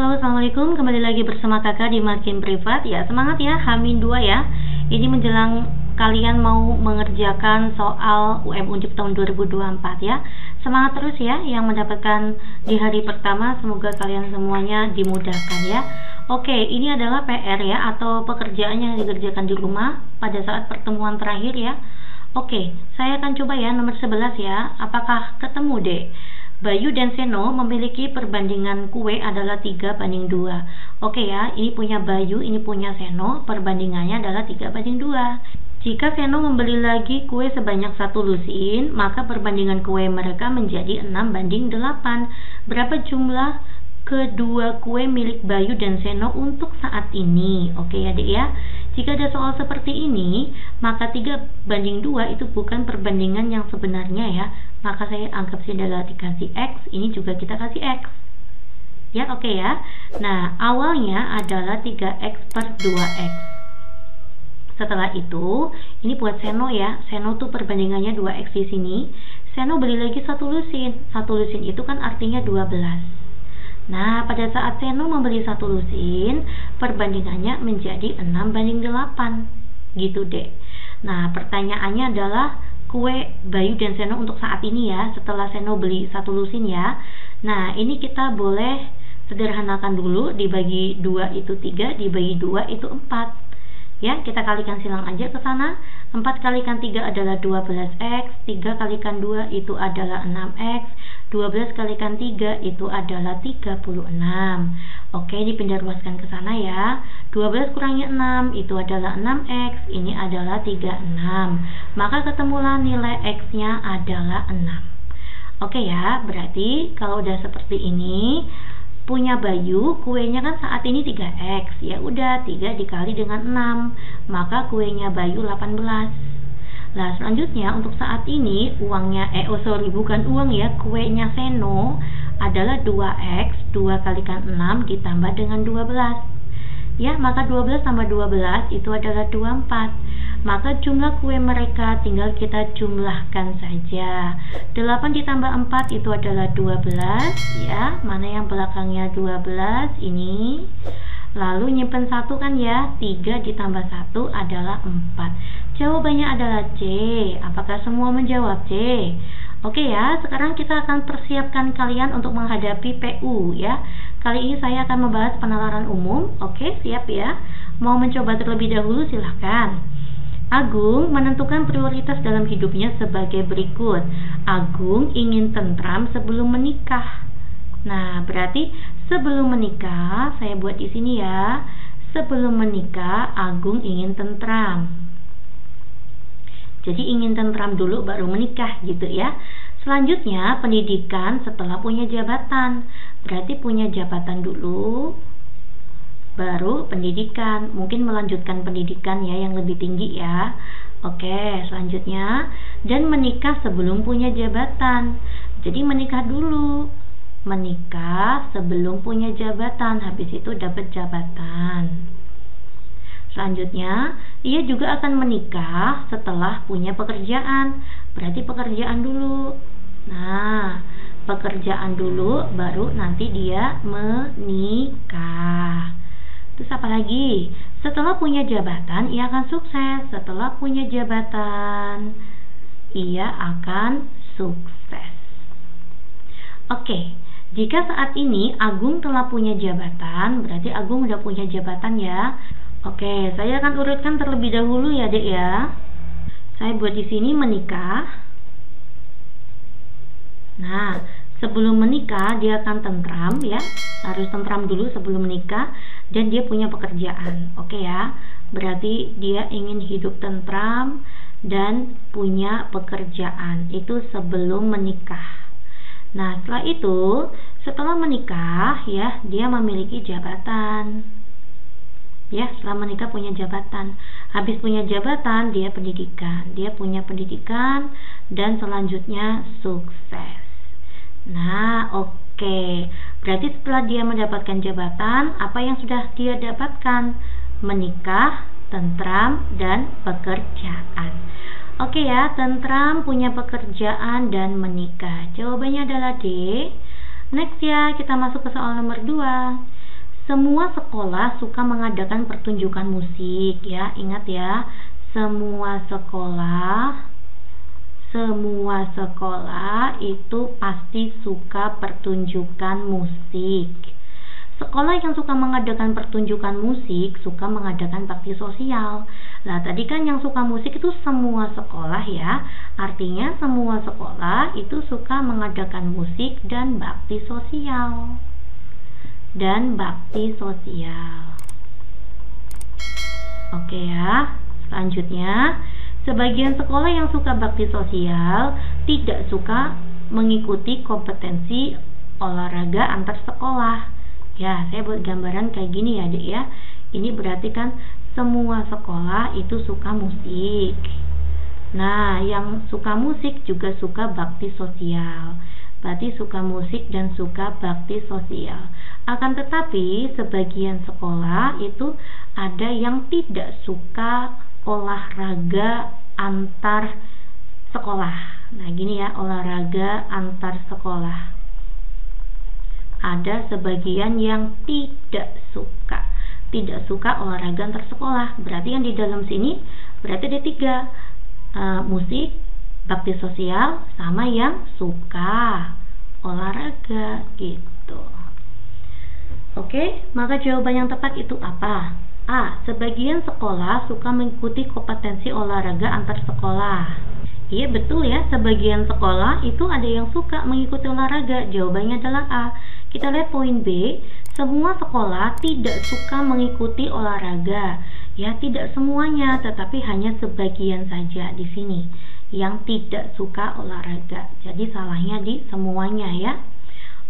Halo, assalamualaikum. Kembali lagi bersama kakak di Makin Privat. Ya, semangat ya, H-2 ya. Ini menjelang kalian mau mengerjakan soal UM Undip tahun 2024 ya. Semangat terus ya, yang mendapatkan di hari pertama. Semoga kalian semuanya dimudahkan ya. Oke, ini adalah PR ya, atau pekerjaan yang dikerjakan di rumah pada saat pertemuan terakhir ya. Oke, saya akan coba ya nomor 11 ya. Apakah ketemu deh? Bayu dan Seno memiliki perbandingan kue adalah 3:2. Oke ya, ini punya Bayu, ini punya Seno, perbandingannya adalah 3:2. Jika Seno membeli lagi kue sebanyak 1 lusin, maka perbandingan kue mereka menjadi 6:8. Berapa jumlah kedua kue milik Bayu dan Seno untuk saat ini? Oke ya dek ya. Jika ada soal seperti ini, maka 3:2 itu bukan perbandingan yang sebenarnya ya. Maka saya anggap sini adalah dikasih X, ini juga kita kasih X ya, oke ya. Nah, awalnya adalah 3x/2x. Setelah itu, ini buat Seno ya. Seno tuh perbandingannya 2x di sini. Seno beli lagi 1 lusin. 1 lusin itu kan artinya 12. Nah, pada saat Seno membeli 1 lusin, perbandingannya menjadi 6:8 gitu deh. Nah, pertanyaannya adalah kue Bayu dan Seno untuk saat ini ya, setelah Seno beli 1 lusin ya. Nah, ini kita boleh sederhanakan dulu, dibagi 2 itu 3, dibagi 2 itu 4 ya, kita kalikan silang aja ke sana. 4 kalikan 3 adalah 12x, 3 kalikan 2 itu adalah 6x, 12 kalikan 3 itu adalah 36. Oke, dipindah ruaskan ke sana ya. 12 kurangi 6 itu adalah 6x, ini adalah 36. Maka ketemulah nilai x-nya adalah 6. Oke ya, berarti kalau udah seperti ini, punya Bayu kuenya kan saat ini 3x. Ya udah, 3 dikali dengan 6, maka kuenya Bayu 18. Nah, selanjutnya untuk saat ini uangnya bukan uang ya, kuenya Seno adalah 2x, 2 kalikan 6 ditambah dengan 12. Ya, maka 12 tambah 12 itu adalah 24. Maka jumlah kue mereka tinggal kita jumlahkan saja. 8 ditambah 4 itu adalah 12 ya. Mana yang belakangnya 12 ini. Lalu nyimpen 1 kan ya. 3 ditambah 1 adalah 4. Jawabannya adalah C. Apakah semua menjawab C? Oke ya, sekarang kita akan persiapkan kalian untuk menghadapi PU ya. Kali ini saya akan membahas penalaran umum. Oke, siap ya. Mau mencoba terlebih dahulu silahkan. Agung menentukan prioritas dalam hidupnya sebagai berikut. Agung ingin tentram sebelum menikah. Nah, berarti sebelum menikah, saya buat di sini ya. Sebelum menikah, Agung ingin tentram. Jadi ingin tentram dulu baru menikah gitu ya. Selanjutnya pendidikan setelah punya jabatan. Berarti punya jabatan dulu baru pendidikan. Mungkin melanjutkan pendidikan ya yang lebih tinggi ya. Oke, selanjutnya dan menikah sebelum punya jabatan. Jadi menikah dulu. Menikah sebelum punya jabatan, habis itu dapat jabatan. Selanjutnya, ia juga akan menikah setelah punya pekerjaan. Berarti pekerjaan dulu. Nah, pekerjaan dulu baru nanti dia menikah. Terus apa lagi? Setelah punya jabatan, ia akan sukses. Setelah punya jabatan, ia akan sukses. Oke, jika saat ini Agung telah punya jabatan, berarti Agung udah punya jabatan ya. Oke, saya akan urutkan terlebih dahulu ya, Dek ya. Saya buat di sini menikah. Nah, sebelum menikah dia akan tentram ya. Harus tentram dulu sebelum menikah dan dia punya pekerjaan. Oke ya. Berarti dia ingin hidup tentram dan punya pekerjaan. Itu sebelum menikah. Nah, setelah itu, setelah menikah ya, dia memiliki jabatan. Ya, setelah menikah punya jabatan. Habis punya jabatan, dia pendidikan. Dia punya pendidikan dan selanjutnya sukses. Nah, oke. Berarti setelah dia mendapatkan jabatan, apa yang sudah dia dapatkan? Menikah, tentram, dan pekerjaan. Oke ya, tentram, punya pekerjaan, dan menikah. Jawabannya adalah D. Next ya, kita masuk ke soal nomor 2. semua sekolah suka mengadakan pertunjukan musik ya. Ingat ya, semua sekolah itu pasti suka pertunjukan musik. Sekolah yang suka mengadakan pertunjukan musik suka mengadakan bakti sosial. Nah, tadi kan yang suka musik itu semua sekolah ya. Artinya semua sekolah itu suka mengadakan musik dan bakti sosial. Oke ya. Selanjutnya, sebagian sekolah yang suka bakti sosial tidak suka mengikuti kompetensi olahraga antar sekolah. Ya, saya buat gambaran kayak gini ya, Dek ya. Ini berarti kan semua sekolah itu suka musik. Nah, yang suka musik juga suka bakti sosial. Berarti suka musik dan suka bakti sosial. Akan tetapi, sebagian sekolah itu ada yang tidak suka olahraga antar sekolah. Nah, gini ya, olahraga antar sekolah. Ada sebagian yang tidak suka olahraga antar sekolah. Berarti yang di dalam sini berarti ada 3, musik, bakti sosial, sama yang suka olahraga gitu. Oke, maka jawaban yang tepat itu apa? A. Sebagian sekolah suka mengikuti kompetensi olahraga antar sekolah. Iya betul ya, sebagian sekolah itu ada yang suka mengikuti olahraga. Jawabannya adalah A. Kita lihat poin B, semua sekolah tidak suka mengikuti olahraga. Ya, tidak semuanya, tetapi hanya sebagian saja di sini yang tidak suka olahraga. Jadi salahnya di semuanya ya.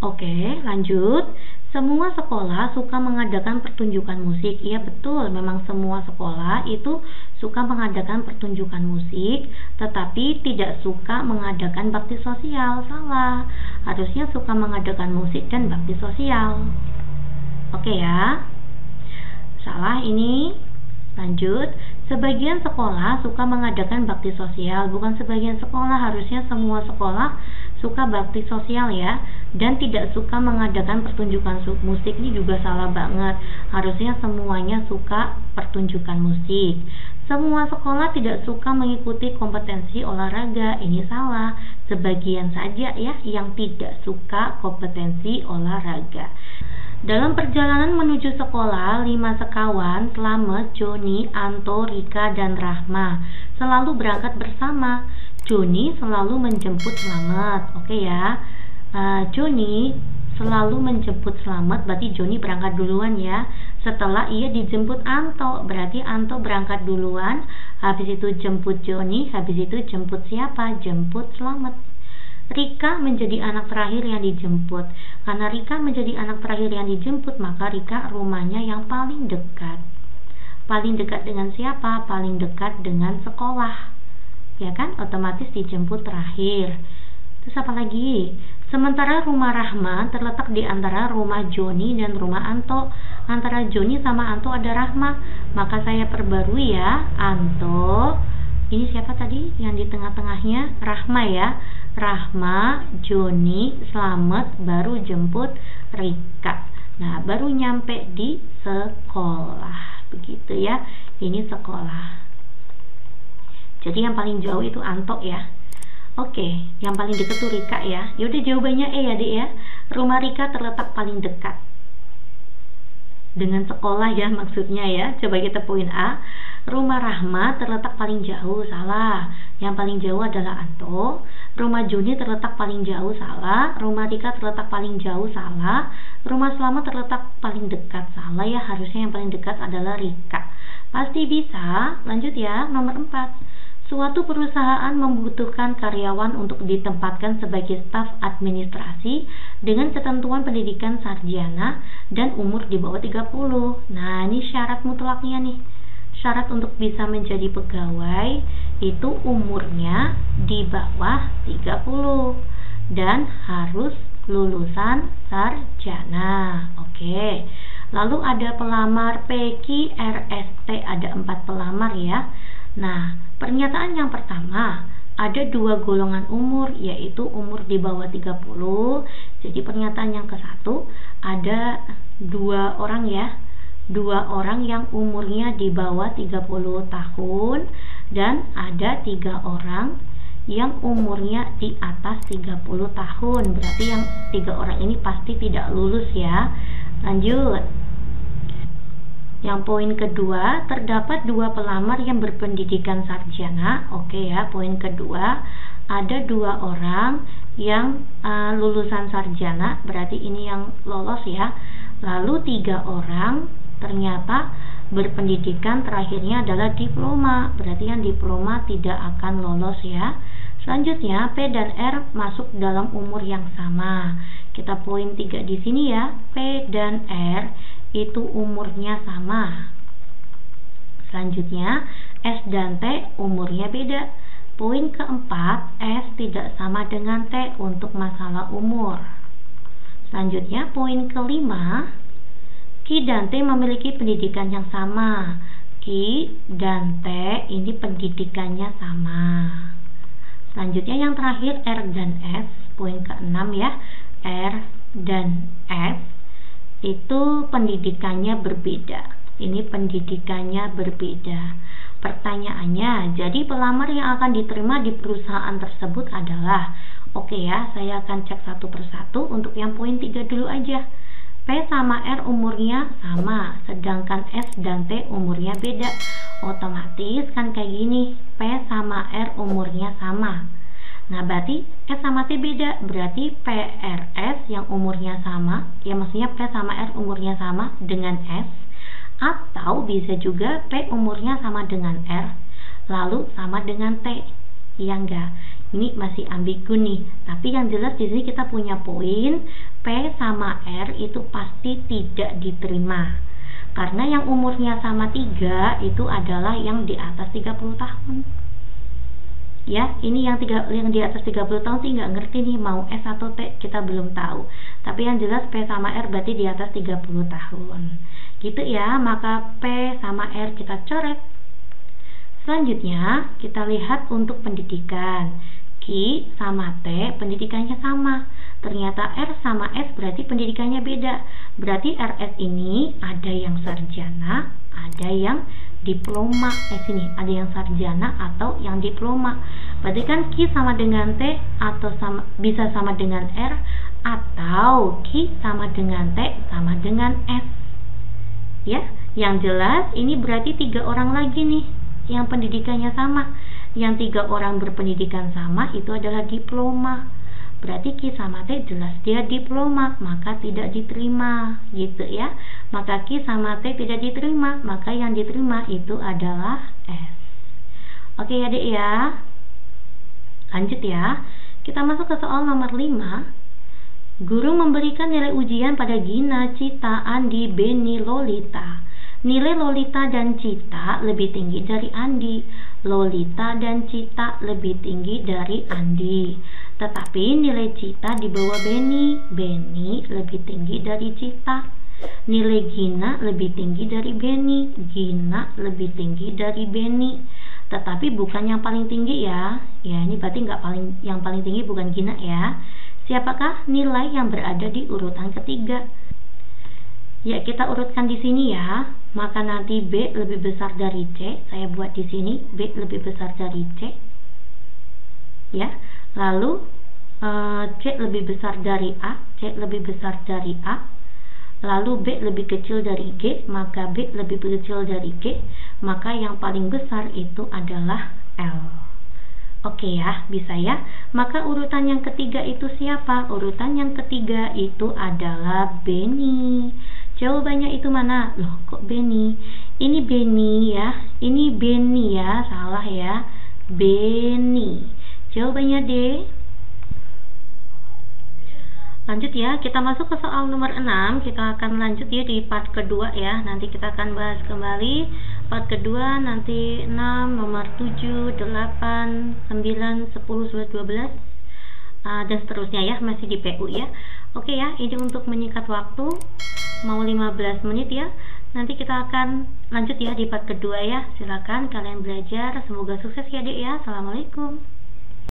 Oke, lanjut. Semua sekolah suka mengadakan pertunjukan musik. Iya betul, memang semua sekolah itu suka mengadakan pertunjukan musik, tetapi tidak suka mengadakan bakti sosial. Salah, harusnya suka mengadakan musik dan bakti sosial. Oke ya, salah ini. Lanjut, sebagian sekolah suka mengadakan bakti sosial. Bukan sebagian sekolah, harusnya semua sekolah suka bakti sosial ya. Dan tidak suka mengadakan pertunjukan musik, ini juga salah banget. Harusnya semuanya suka pertunjukan musik. Semua sekolah tidak suka mengikuti kompetensi olahraga, ini salah. Sebagian saja ya yang tidak suka kompetensi olahraga. Dalam perjalanan menuju sekolah, 5 sekawan, Slamet, Joni, Anto, Rika, dan Rahma selalu berangkat bersama. Joni selalu menjemput Slamet. Oke ya, Joni selalu menjemput Slamet, berarti Joni berangkat duluan ya. Setelah ia dijemput Anto, berarti Anto berangkat duluan. Habis itu jemput Joni, habis itu jemput siapa? Jemput Slamet. Rika menjadi anak terakhir yang dijemput. Karena Rika menjadi anak terakhir yang dijemput, maka Rika rumahnya yang paling dekat. Paling dekat dengan siapa? Paling dekat dengan sekolah. Ya kan? Otomatis dijemput terakhir. Terus apa lagi? Sementara rumah Rahma terletak di antara rumah Joni dan rumah Anto. Antara Joni sama Anto ada Rahma. Maka saya perbarui ya, Anto. Ini siapa tadi? Yang di tengah-tengahnya Rahma ya. Rahma, Joni, Slamet, baru jemput Rika. Nah, baru nyampe di sekolah. Begitu ya. Ini sekolah. Jadi yang paling jauh itu Anto ya. Oke, yang paling dekat tuh Rika ya. Yaudah jawabannya E ya, Dek ya. Rumah Rika terletak paling dekat dengan sekolah ya, maksudnya ya. Coba kita poin A. Rumah Rahma terletak paling jauh. Salah. Yang paling jauh adalah Anto. Rumah Joni terletak paling jauh. Salah. Rumah Rika terletak paling jauh. Salah. Rumah Slamet terletak paling dekat. Salah ya, harusnya yang paling dekat adalah Rika. Pasti bisa. Lanjut ya, nomor 4. Suatu perusahaan membutuhkan karyawan untuk ditempatkan sebagai staf administrasi dengan ketentuan pendidikan sarjana dan umur di bawah 30. Nah, ini syarat mutlaknya nih. Syarat untuk bisa menjadi pegawai itu umurnya di bawah 30 dan harus lulusan sarjana. Oke. Lalu ada pelamar PQRST, ada 4 pelamar ya. Nah, pernyataan yang pertama, ada dua golongan umur, yaitu umur di bawah 30. Jadi pernyataan yang ke-1 ada dua orang ya, dua orang yang umurnya di bawah 30 tahun, dan ada 3 orang yang umurnya di atas 30 tahun. Berarti yang 3 orang ini pasti tidak lulus ya. Lanjut. Yang poin kedua, terdapat 2 pelamar yang berpendidikan sarjana. Oke ya, poin kedua, ada 2 orang yang lulusan sarjana, berarti ini yang lolos ya. Lalu 3 orang ternyata berpendidikan terakhirnya adalah diploma, berarti yang diploma tidak akan lolos ya. Selanjutnya, P dan R masuk dalam umur yang sama. Kita poin 3 di sini ya. P dan R itu umurnya sama. Selanjutnya, S dan T umurnya beda. Poin keempat, S tidak sama dengan T untuk masalah umur. Selanjutnya, poin kelima, Q dan T memiliki pendidikan yang sama. Q dan T ini pendidikannya sama. Selanjutnya yang terakhir, R dan S, poin ke-6 ya. R dan S itu pendidikannya berbeda. Ini pendidikannya berbeda. Pertanyaannya, jadi pelamar yang akan diterima di perusahaan tersebut adalah, oke ya, saya akan cek satu persatu. Untuk yang poin 3 dulu aja. P sama R umurnya sama, sedangkan S dan T umurnya beda. Otomatis kan kayak gini, P sama R umurnya sama. Nah, berarti S sama T beda, berarti PRS yang umurnya sama, ya maksudnya P sama R umurnya sama dengan S, atau bisa juga P umurnya sama dengan R, lalu sama dengan T. Ya enggak? Ini masih ambigu nih, tapi yang jelas di sini kita punya poin P sama R itu pasti tidak diterima. Karena yang umurnya sama 3 itu adalah yang di atas 30 tahun. Ya, ini yang di atas 30 tahun sih nggak ngerti nih mau S atau T, kita belum tahu. Tapi yang jelas P sama R berarti di atas 30 tahun. Gitu ya, maka P sama R kita coret. Selanjutnya, kita lihat untuk pendidikan. Q sama T pendidikannya sama. Ternyata R sama S berarti pendidikannya beda. Berarti RS ini ada yang sarjana, ada yang diploma. Sini ada yang sarjana atau yang diploma. Berarti kan Q sama dengan T atau bisa sama dengan R, atau Q sama dengan T sama dengan S. Ya, yang jelas ini berarti 3 orang lagi nih yang pendidikannya sama. Yang 3 orang berpendidikan sama itu adalah diploma. Berarti Q sama T jelas dia diploma, maka tidak diterima, gitu ya. Maka Q sama T tidak diterima, maka yang diterima itu adalah S. Oke ya Dek ya. Lanjut ya. Kita masuk ke soal nomor 5. Guru memberikan nilai ujian pada Gina, Cita, Andi, Beni, Lolita. Nilai Lolita dan Cita lebih tinggi dari Andi. Lolita dan Cita lebih tinggi dari Andi. Tetapi nilai Cita di bawah Beni. Beni lebih tinggi dari Cita. Nilai Gina lebih tinggi dari Beni. Gina lebih tinggi dari Beni. Tetapi bukan yang paling tinggi ya. Ya, ini berarti yang paling tinggi bukan Gina ya. Siapakah nilai yang berada di urutan ketiga? Ya, kita urutkan di sini ya. Maka nanti B lebih besar dari C. Saya buat di sini B lebih besar dari C. Ya. Lalu C lebih besar dari A. C lebih besar dari A. Lalu B lebih kecil dari G, maka B lebih kecil dari G. Maka yang paling besar itu adalah L. Oke ya, bisa ya. Maka urutan yang ketiga itu siapa? Urutan yang ketiga itu adalah Beni. Jawabannya itu mana? Loh, kok Beni? Ini Beni ya. Ini Beni ya, salah ya. Beni. Jawabannya D. Lanjut ya, kita masuk ke soal nomor 6. Kita akan lanjut ya di part kedua ya. Nanti kita akan bahas kembali part kedua, nanti 6, nomor 7, 8, 9, 10, 11, 12 dan seterusnya ya, masih di PU ya. Oke ya, ini untuk menyingkat waktu, mau 15 menit ya. Nanti kita akan lanjut ya di part kedua ya. Silakan kalian belajar, semoga sukses ya Dek ya. Assalamualaikum.